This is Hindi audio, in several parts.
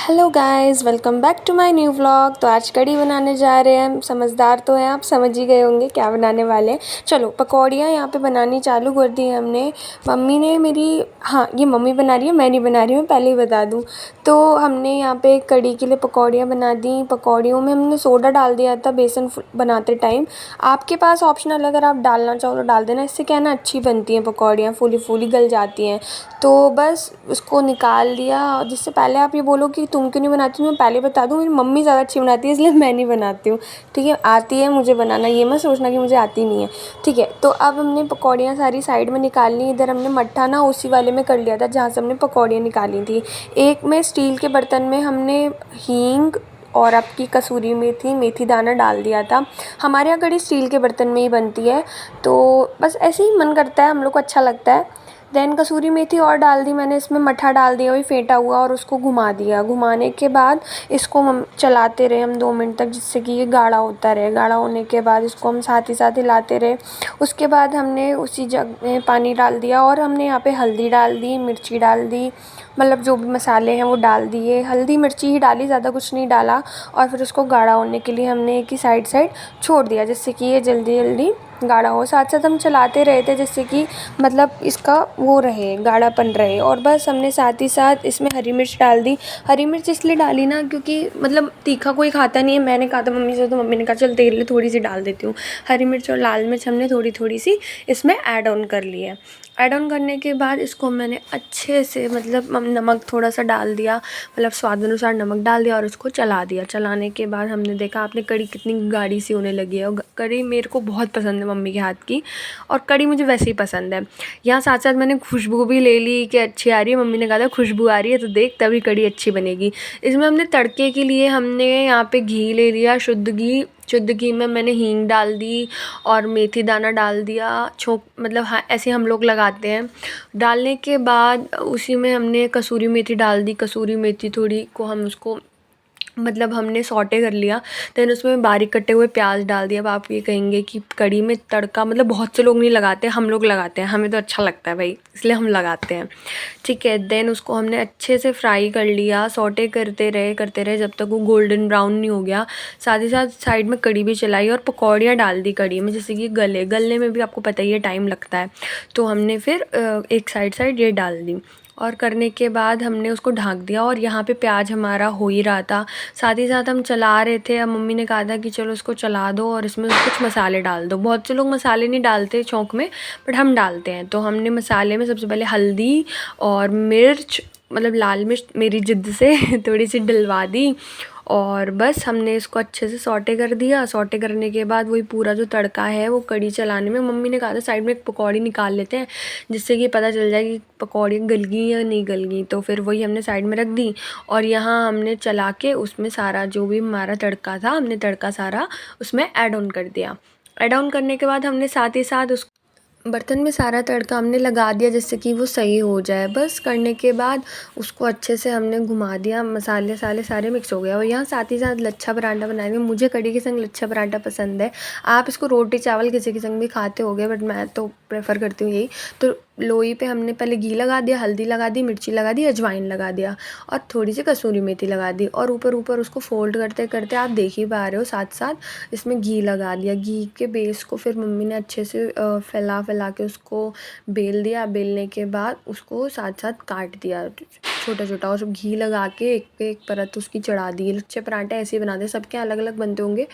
Hello guys, welcome back to my new vlog. तो आज कढ़ी बनाने जा रहे हैं। समझदार तो हैं आप, समझ ही गए होंगे क्या बनाने वाले हैं। चलो पकौड़ियाँ यहाँ पे बनानी चालू कर दी है हमने। मम्मी ने मेरी, हाँ ये मम्मी बना रही है, मैं नहीं बना रही हूँ, पहले ही बता दूँ। तो हमने यहाँ पे कढ़ी के लिए पकौड़ियाँ बना दी। पकौड़ियों में हमने सोडा डाल दिया था बेसन बनाते टाइम। आपके पास ऑप्शनल, अगर आप डालना चाहो तो डाल देना। इससे क्या है ना, अच्छी बनती हैं पकौड़ियाँ, फूली फूली गल जाती हैं। तो बस उसको निकाल लिया। जिससे पहले आप ये बोलो कि तुम क्यों नहीं बनाती हो, मैं पहले बता दूँ, मेरी मम्मी ज़्यादा अच्छी बनाती है इसलिए मैं नहीं बनाती हूँ। ठीक है, आती है मुझे बनाना, ये मत सोचना कि मुझे आती नहीं है। ठीक है, तो अब हमने पकौड़ियाँ सारी साइड में निकाल ली। इधर हमने मट्ठा ना उसी वाले में कर लिया था जहाँ से हमने पकौड़ियाँ निकाली थी। एक में स्टील के बर्तन में हमने हींग और आपकी कसूरी मेथी, मेथी दाना डाल दिया था। हमारे यहाँ कढ़ी स्टील के बर्तन में ही बनती है, तो बस ऐसे ही मन करता है, हम लोग को अच्छा लगता है। देन कसूरी मेथी और डाल दी मैंने, इसमें मट्ठा डाल दिया, वही फेंटा हुआ, और उसको घुमा दिया। घुमाने के बाद इसको हम चलाते रहे 2 मिनट तक, जिससे कि ये गाढ़ा होता रहे। गाढ़ा होने के बाद इसको हम साथ ही हिलाते रहे। उसके बाद हमने उसी जग में पानी डाल दिया और हमने यहाँ पे हल्दी डाल दी, मिर्ची डाल दी, मतलब जो भी मसाले हैं वो डाल दिए। हल्दी मिर्ची ही डाली, ज़्यादा कुछ नहीं डाला। और फिर उसको गाढ़ा होने के लिए हमने एक ही साइड छोड़ दिया, जिससे कि ये जल्दी जल्दी गाढ़ा हो। साथ साथ हम चलाते रहे थे, जिससे कि मतलब इसका वो रहे, गाढ़ापन रहे। और बस हमने साथ ही साथ इसमें हरी मिर्च डाल दी। हरी मिर्च इसलिए डाली ना, क्योंकि मतलब तीखा कोई खाता नहीं है। मैंने कहा था मम्मी से, तो मम्मी ने कहा चल तेरे लिए थोड़ी सी डाल देती हूँ। हरी मिर्च और लाल मिर्च हमने थोड़ी थोड़ी सी इसमें ऐड ऑन कर ली है। ऐड ऑन करने के बाद इसको मैंने अच्छे से, मतलब नमक थोड़ा सा डाल दिया, मतलब स्वाद अनुसार नमक डाल दिया, और उसको चला दिया। चलाने के बाद हमने देखा, आपने कढ़ी कितनी गाढ़ी सी होने लगी है। और कढ़ी मेरे को बहुत पसंद है मम्मी के हाथ की, और कढ़ी मुझे वैसे ही पसंद है। यहाँ साथ साथ मैंने खुशबू भी ले ली कि अच्छी आ रही है। मम्मी ने कहा था खुशबू आ रही है तो देख, तभी कढ़ी अच्छी बनेगी। इसमें हमने तड़के के लिए हमने यहाँ पे घी ले लिया, शुद्ध घी। शुद्ध घी में मैंने हींग डाल दी और मेथी दाना डाल दिया, छोंक, मतलब हाँ ऐसे हम लोग लगाते हैं। डालने के बाद उसी में हमने कसूरी मेथी डाल दी। कसूरी मेथी थोड़ी को हम उसको, मतलब हमने सौटे कर लिया। देन उसमें बारीक कटे हुए प्याज डाल दिया। अब आप ये कहेंगे कि कढ़ी में तड़का, मतलब बहुत से लोग नहीं लगाते, हम लोग लगाते हैं, हमें तो अच्छा लगता है भाई, इसलिए हम लगाते हैं। ठीक है, देन उसको हमने अच्छे से फ्राई कर लिया। सौटे करते रहे जब तक वो गोल्डन ब्राउन नहीं हो गया। साथ ही साथ साइड में कढ़ी भी चलाई और पकौड़ियाँ डाल दी कढ़ी में, जैसे कि गलने में भी आपको पता ही है टाइम लगता है। तो हमने फिर एक साइड ये डाल दी, और करने के बाद हमने उसको ढक दिया। और यहाँ पे प्याज हमारा हो ही रहा था, साथ ही साथ हम चला रहे थे। अब मम्मी ने कहा था कि चलो इसको चला दो और इसमें कुछ मसाले डाल दो। बहुत से लोग मसाले नहीं डालते छौंक में, बट हम डालते हैं। तो हमने मसाले में सबसे पहले हल्दी और मिर्च, मतलब लाल मिर्च मेरी ज़िद से थोड़ी सी डलवा दी। और बस हमने इसको अच्छे से सौटे कर दिया। सौटे करने के बाद वही पूरा जो तड़का है वो कढ़ी चलाने में, मम्मी ने कहा था साइड में एक पकौड़ी निकाल लेते हैं, जिससे कि पता चल जाए कि पकौड़ी गल गई या नहीं गल गई। तो फिर वही हमने साइड में रख दी, और यहाँ हमने चला के उसमें सारा जो भी हमारा तड़का था, हमने तड़का सारा उसमें ऐड ऑन कर दिया। ऐड ऑन करने के बाद हमने साथ ही साथ उस बर्तन में सारा तड़का हमने लगा दिया, जिससे कि वो सही हो जाए। बस करने के बाद उसको अच्छे से हमने घुमा दिया, मसाले साले सारे मिक्स हो गया। और यहाँ साथ ही साथ लच्छा पराठा बनाएंगे। मुझे कढ़ी के संग लच्छा पराठा पसंद है। आप इसको रोटी चावल किसी के संग भी खाते होगे, बट मैं तो प्रेफर करती हूँ यही। तो लोई पे हमने पहले घी लगा दिया, हल्दी लगा दी, मिर्ची लगा दी, अजवाइन लगा दिया, और थोड़ी सी कसूरी मेथी लगा दी। और ऊपर ऊपर उसको फोल्ड करते करते आप देख ही पा रहे हो, साथ साथ इसमें घी लगा दिया। घी के बेस को फिर मम्मी ने अच्छे से फैला फैला के उसको बेल दिया। बेलने के बाद उसको साथ साथ काट दिया छोटा छोटा, और सब घी लगा के एक पे एक परत उसकी चढ़ा दी। लच्छे पराठे ऐसे ही बनाते हैं, सबके अलग अलग बनते होंगे,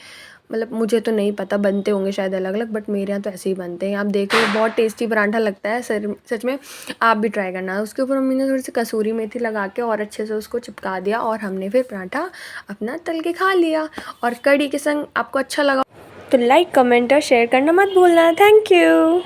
मतलब मुझे तो नहीं पता, बनते होंगे शायद अलग अलग, बट मेरे यहाँ तो ऐसे ही बनते हैं। आप देखो बहुत टेस्टी पराठा लगता है, सच में आप भी ट्राई करना। उसके ऊपर मम्मी ने थोड़ी सी कसूरी मेथी लगा के और अच्छे से उसको चिपका दिया, और हमने फिर पराठा अपना तल के खा लिया। और कढ़ी के संग आपको अच्छा लगा तो लाइक, कमेंट और शेयर करना मत भूलना। Thank you.